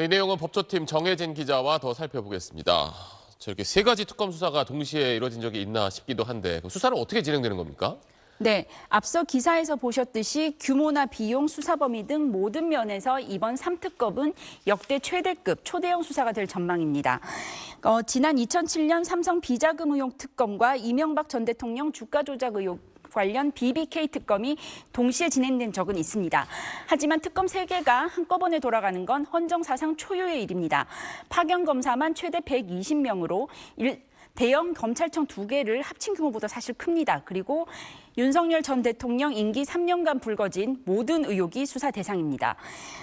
네, 이 내용은 법조팀 정혜진 기자와 더 살펴보겠습니다. 저렇게 세 가지 특검 수사가 동시에 이루어진 적이 있나 싶기도 한데 수사는 어떻게 진행되는 겁니까? 네, 앞서 기사에서 보셨듯이 규모나 비용, 수사 범위 등 모든 면에서 이번 3특검은 역대 최대급 초대형 수사가 될 전망입니다. 지난 2007년 삼성 비자금 의혹 특검과 이명박 전 대통령 주가 조작 의혹 관련 BBK 특검이 동시에 진행된 적은 있습니다. 하지만 특검 3개가 한꺼번에 돌아가는 건 헌정사상 초유의 일입니다. 파견 검사만 최대 120명으로 대형 검찰청 2개를 합친 규모보다 사실 큽니다. 그리고 윤석열 전 대통령 임기 3년간 불거진 모든 의혹이 수사 대상입니다.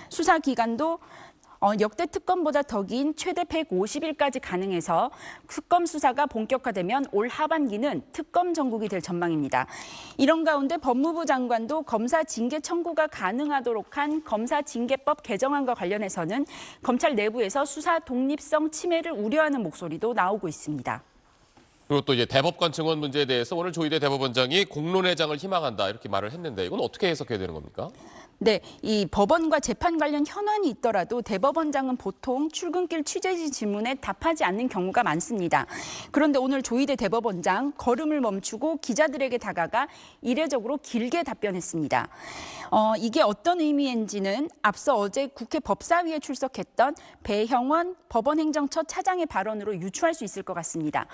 수사 기간도 역대 특검보다 더 긴 최대 150일까지 가능해서 특검 수사가 본격화되면 올 하반기는 특검 전국이 될 전망입니다. 이런 가운데 법무부 장관도 검사 징계 청구가 가능하도록 한 검사징계법 개정안과 관련해서는 검찰 내부에서 수사 독립성 침해를 우려하는 목소리도 나오고 있습니다. 그리고 또 이제 대법관 증언 문제에 대해서 오늘 조희대 대법원장이 공론회장을 희망한다 이렇게 말을 했는데 이건 어떻게 해석해야 되는 겁니까? 네, 이 법원과 재판 관련 현안이 있더라도 대법원장은 보통 출근길 취재진 질문에 답하지 않는 경우가 많습니다. 그런데 오늘 조희대 대법원장 걸음을 멈추고 기자들에게 다가가 이례적으로 길게 답변했습니다. 이게 어떤 의미인지는 앞서 어제 국회 법사위에 출석했던 배형원 법원행정처 차장의 발언으로 유추할 수 있을 것 같습니다.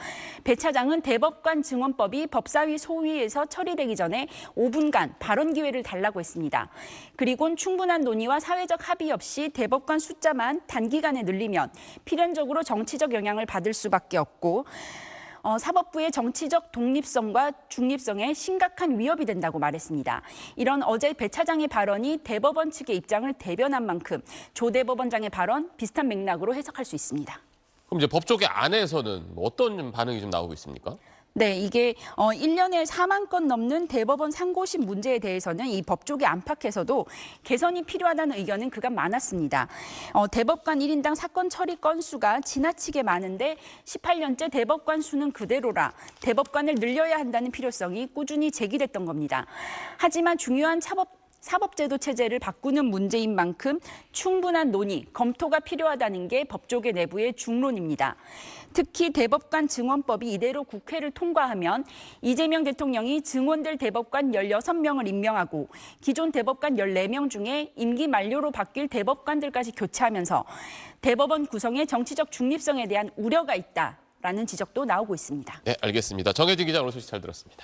배 차장은 대법관 증언법이 법사위 소위에서 처리되기 전에 5분간 발언 기회를 달라고 했습니다. 그리고는 충분한 논의와 사회적 합의 없이 대법관 숫자만 단기간에 늘리면 필연적으로 정치적 영향을 받을 수밖에 없고 사법부의 정치적 독립성과 중립성에 심각한 위협이 된다고 말했습니다. 이런 어제 배 차장의 발언이 대법원 측의 입장을 대변한 만큼 조 대법원장의 발언 비슷한 맥락으로 해석할 수 있습니다. 그럼 이제 법조계 안에서는 어떤 반응이 좀 나오고 있습니까? 네, 이게 1년에 4만 건 넘는 대법원 상고심 문제에 대해서는 이 법조계 안팎에서도 개선이 필요하다는 의견은 그간 많았습니다. 대법관 1인당 사건 처리 건수가 지나치게 많은데 18년째 대법관 수는 그대로라 대법관을 늘려야 한다는 필요성이 꾸준히 제기됐던 겁니다. 하지만 중요한 사법제도 체제를 바꾸는 문제인 만큼 충분한 논의, 검토가 필요하다는 게 법조계 내부의 중론입니다. 특히 대법관 증언법이 이대로 국회를 통과하면 이재명 대통령이 증언될 대법관 16명을 임명하고 기존 대법관 14명 중에 임기 만료로 바뀔 대법관들까지 교체하면서 대법원 구성의 정치적 중립성에 대한 우려가 있다라는 지적도 나오고 있습니다. 네, 알겠습니다. 정혜진 기자 오늘 소식 잘 들었습니다.